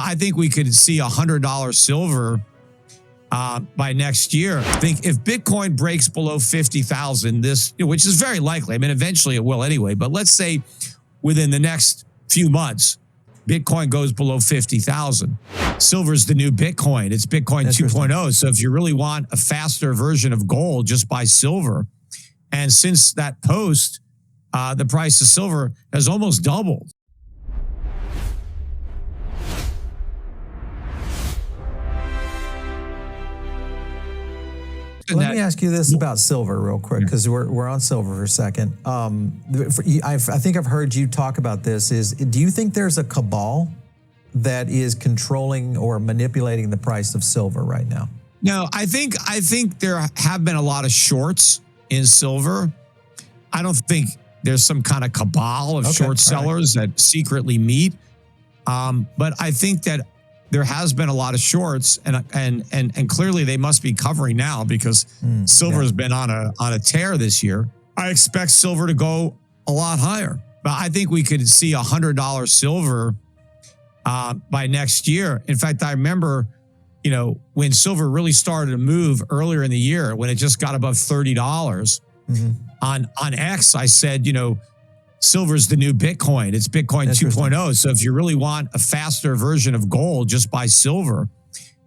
I think we could see $100 silver by next year. I think if Bitcoin breaks below 50,000, which is very likely. I mean, eventually it will anyway. But let's say within the next few months, Bitcoin goes below 50,000. Silver's the new Bitcoin. It's Bitcoin 2.0. So if you really want a faster version of gold, just buy silver. And since that post, the price of silver has almost doubled. Let me ask you this about silver real quick, because we're on silver for a second. I think I've heard you talk about this. Do you think there's a cabal that is controlling or manipulating the price of silver right now? No, I think there have been a lot of shorts in silver. I don't think there's some kind of cabal of short sellers that secretly meet. But I think that there has been a lot of shorts, and clearly they must be covering now because silver has been on a tear this year. I expect silver to go a lot higher, but I think we could see $100 silver by next year. In fact, I remember, when silver really started to move earlier in the year, when it just got above $30 on X, I said, silver's the new Bitcoin. It's Bitcoin 2.0. So if you really want a faster version of gold, just buy silver.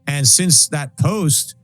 And since that post,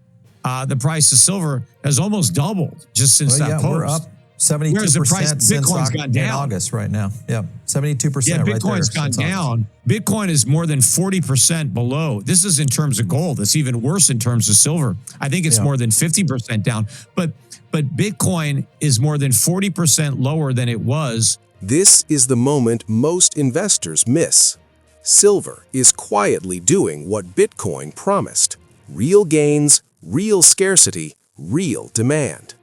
the price of silver has almost doubled just since that post. We're up 72%. Whereas the price of Bitcoin's gone down. In August right now. Yeah, 72%. Yeah, Bitcoin's gone down. Bitcoin is more than 40% below. This is in terms of gold. It's even worse in terms of silver. I think it's more than 50% down. But Bitcoin is more than 40% lower than it was. This is the moment most investors miss. Silver is quietly doing what Bitcoin promised. Real gains, real scarcity, real demand.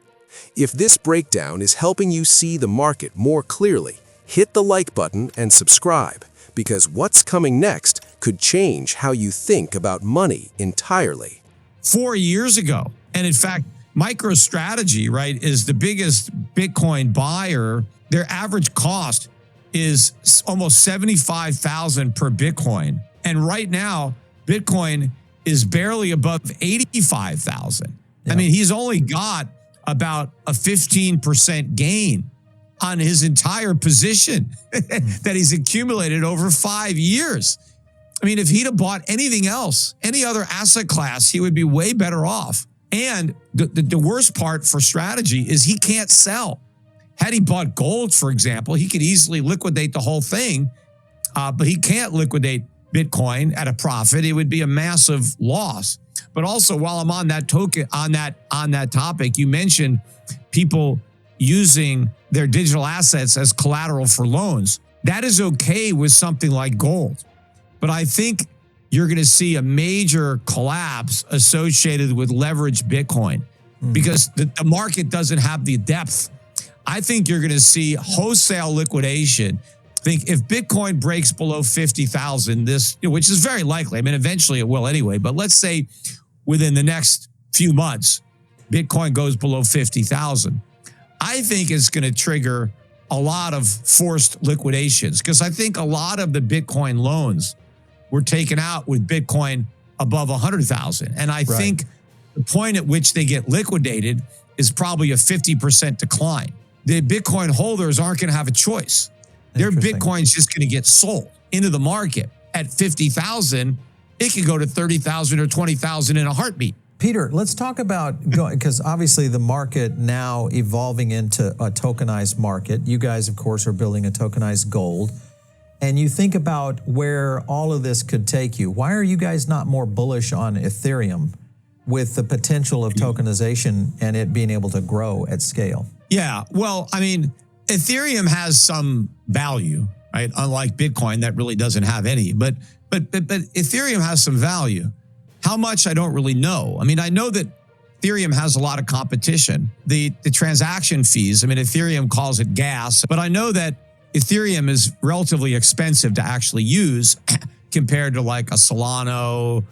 If this breakdown is helping you see the market more clearly, hit the like button and subscribe, because what's coming next could change how you think about money entirely. 4 years ago, and in fact, MicroStrategy, right, is the biggest Bitcoin buyer. Their average cost is almost 75,000 per Bitcoin. And right now, Bitcoin is barely above 85,000. Yeah. I mean, he's only got about a 15% gain on his entire position that he's accumulated over 5 years. I mean, if he'd have bought anything else, any other asset class, he would be way better off. And the worst part for strategy is he can't sell. Had he bought gold, for example, he could easily liquidate the whole thing, but he can't liquidate Bitcoin at a profit. It would be a massive loss. But also, while I'm on that topic, you mentioned people using their digital assets as collateral for loans. That is okay with something like gold, but I think you're going to see a major collapse associated with leveraged Bitcoin because the market doesn't have the depth. I think you're going to see wholesale liquidation. I think if Bitcoin breaks below 50,000, which is very likely. I mean, eventually it will anyway. But let's say within the next few months, Bitcoin goes below 50,000. I think it's going to trigger a lot of forced liquidations because I think a lot of the Bitcoin loans were taken out with Bitcoin above 100,000. And I think the point at which they get liquidated is probably a 50% decline. The Bitcoin holders aren't going to have a choice. Their Bitcoin's just going to get sold into the market at 50,000. It could go to 30,000 or 20,000 in a heartbeat. Peter, let's talk about going, because obviously the market now evolving into a tokenized market. You guys, of course, are building a tokenized gold. And you think about where all of this could take you. Why are you guys not more bullish on Ethereum with the potential of tokenization and it being able to grow at scale? Yeah, well, I mean, Ethereum has some value, right? Unlike Bitcoin, that really doesn't have any. But Ethereum has some value. How much, I don't really know. I mean, I know that Ethereum has a lot of competition. The transaction fees, I mean, Ethereum calls it gas, but I know that Ethereum is relatively expensive to actually use compared to like a Solana,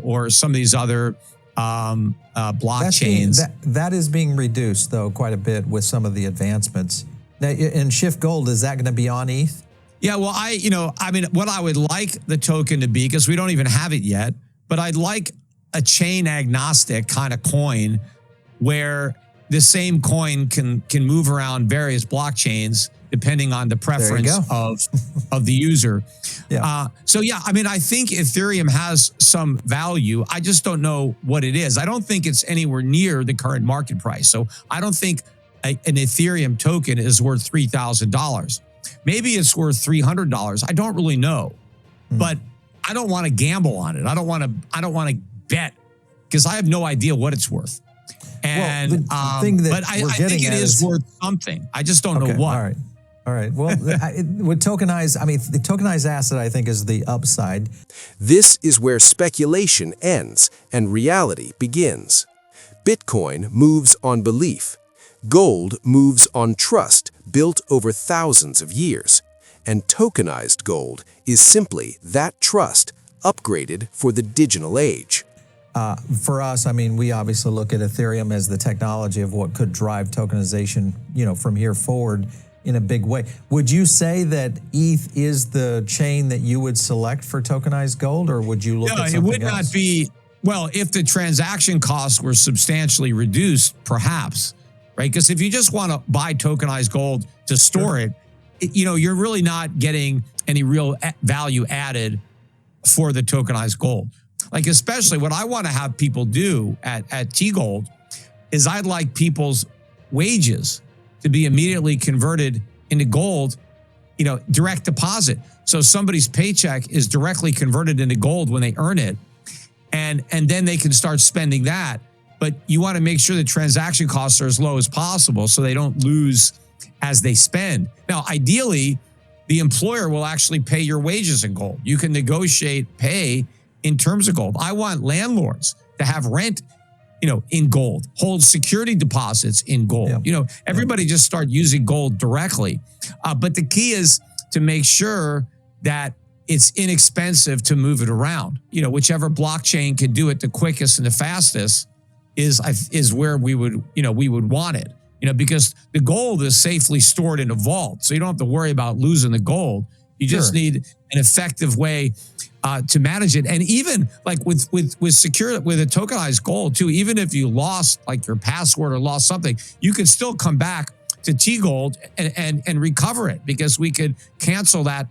or some of these other blockchains. That is being reduced, though, quite a bit with some of the advancements. Now, in Schiff Gold, is that going to be on ETH? Yeah, well, I mean, what I would like the token to be, because we don't even have it yet, but I'd like a chain agnostic kind of coin where the same coin can move around various blockchains depending on the preference of the user. Yeah. So yeah, I mean, I think Ethereum has some value. I just don't know what it is. I don't think it's anywhere near the current market price. So I don't think an Ethereum token is worth $3,000. Maybe it's worth $300. I don't really know, but I don't want to gamble on it. I don't want to bet because I have no idea what it's worth. And well, the thing that but I think it is worth something. I just don't know what. All right. Well, with tokenized, I mean, the tokenized asset, I think, is the upside. This is where speculation ends and reality begins. Bitcoin moves on belief. Gold moves on trust built over thousands of years. And tokenized gold is simply that trust upgraded for the digital age. For us, I mean, we obviously look at Ethereum as the technology of what could drive tokenization, from here forward in a big way. Would you say that ETH is the chain that you would select for tokenized gold, or would you look at something else? No, it would not be. Well, if the transaction costs were substantially reduced, perhaps, right? Because if you just want to buy tokenized gold to store it, you're really not getting any real value added for the tokenized gold. Like, especially what I want to have people do at T-Gold is I'd like people's wages to be immediately converted into gold, direct deposit. So somebody's paycheck is directly converted into gold when they earn it. And then they can start spending that. But you want to make sure the transaction costs are as low as possible so they don't lose as they spend. Now, ideally, the employer will actually pay your wages in gold. You can negotiate pay in terms of gold. I want landlords to have rent, in gold, hold security deposits in gold. Yeah. Everybody just start using gold directly. But the key is to make sure that it's inexpensive to move it around. Whichever blockchain can do it the quickest and the fastest is where we would want it. Because the gold is safely stored in a vault, so you don't have to worry about losing the gold. You just need an effective way to manage it. And even like with a tokenized gold too, even if you lost like your password or lost something, you could still come back to T-Gold and recover it, because we could cancel that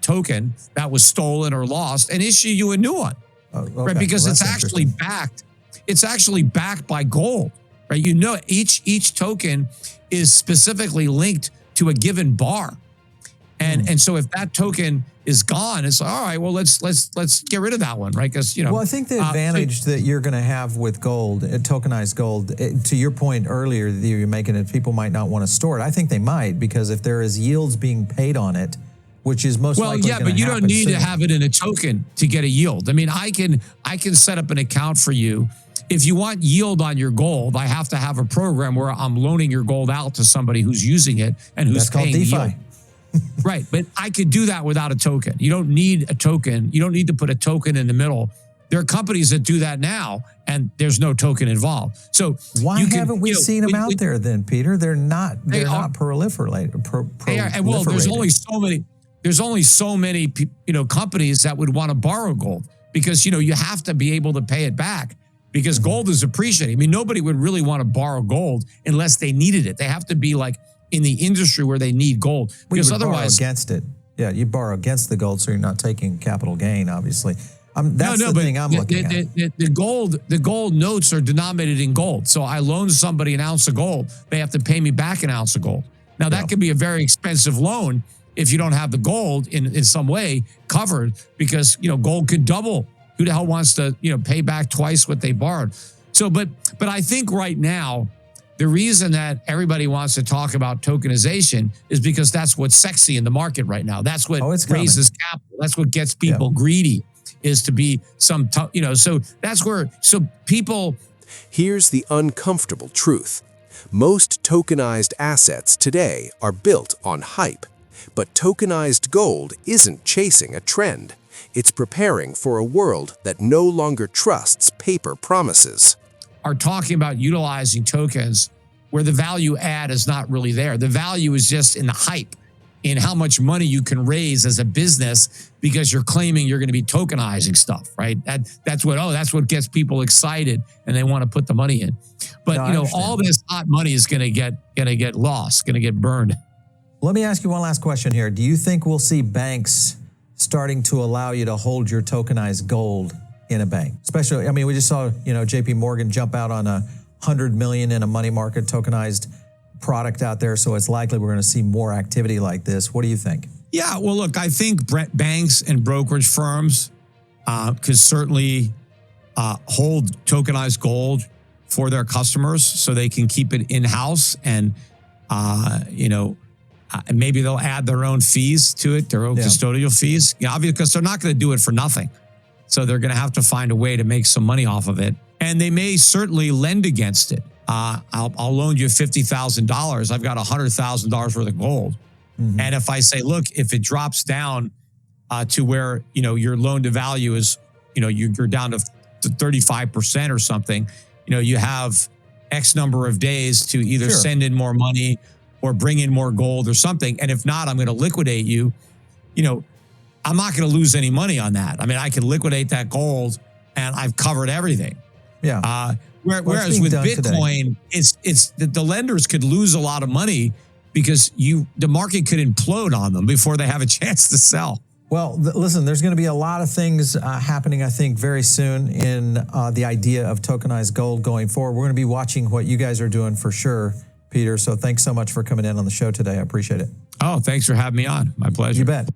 token that was stolen or lost and issue you a new one, right? Because it's actually backed. It's actually backed by gold, right? Each token is specifically linked to a given bar. And so if that token is gone, it's all right, well, let's get rid of that one, right? Because, Well, I think the advantage that you're going to have with gold, tokenized gold, to your point earlier that you're making, it, people might not want to store it. I think they might, because if there is yields being paid on it, which is most likely yeah, but you don't need to have it in a token to get a yield. I mean, I can set up an account for you. If you want yield on your gold, I have to have a program where I'm loaning your gold out to somebody who's using it and who's paying DeFi. yield. Right, but I could do that without a token. You don't need a token. You don't need to put a token in the middle. There are companies that do that now, and there's no token involved. So why haven't we seen them out there then, Peter? They're not proliferating. And well, there's only so many companies that would want to borrow gold, because you have to be able to pay it back, because gold is appreciating. I mean, nobody would really want to borrow gold unless they needed it. They have to be like in the industry where they need gold, because otherwise borrow against it. Yeah, you borrow against the gold, so you're not taking capital gain, obviously. That's the thing I'm looking at. The gold notes are denominated in gold. So I loan somebody an ounce of gold, they have to pay me back an ounce of gold. Now that could be a very expensive loan if you don't have the gold in some way covered, because gold could double. Who the hell wants to pay back twice what they borrowed? So, but I think right now, the reason that everybody wants to talk about tokenization is because that's what's sexy in the market right now. That's what raises capital. That's what gets people greedy, is to be so that's where, people. Here's the uncomfortable truth. Most tokenized assets today are built on hype, but tokenized gold isn't chasing a trend. It's preparing for a world that no longer trusts paper promises. Are talking about utilizing tokens where the value add is not really there. The value is just in the hype. in how much money you can raise as a business because you're claiming you're going to be tokenizing stuff, right? That's what gets people excited and they want to put the money in. But No, all this hot money is going to get lost, going to get burned. Let me ask you one last question here. Do you think we'll see banks starting to allow you to hold your tokenized gold in a bank? Especially, I mean, we just saw, JP Morgan jump out on $100 million in a money market tokenized product out there. So it's likely we're going to see more activity like this. What do you think? Yeah, well, look, I think banks and brokerage firms could certainly hold tokenized gold for their customers so they can keep it in-house and, maybe they'll add their own fees to it, their own custodial fees. Yeah, obviously, because they're not going to do it for nothing. So they're going to have to find a way to make some money off of it. And they may certainly lend against it. I'll loan you $50,000. I've got $100,000 worth of gold. Mm-hmm. And if I say, look, if it drops down to where, your loan to value is, you're down to 35% or something, you have X number of days to either send in more money or bring in more gold or something. And if not, I'm going to liquidate you. I'm not going to lose any money on that. I mean, I can liquidate that gold and I've covered everything. Yeah. Whereas with Bitcoin, it's the lenders could lose a lot of money because the market could implode on them before they have a chance to sell. Well, listen, there's going to be a lot of things happening, I think, very soon in the idea of tokenized gold going forward. We're going to be watching what you guys are doing for sure, Peter. So thanks so much for coming in on the show today. I appreciate it. Oh, thanks for having me on. My pleasure. You bet.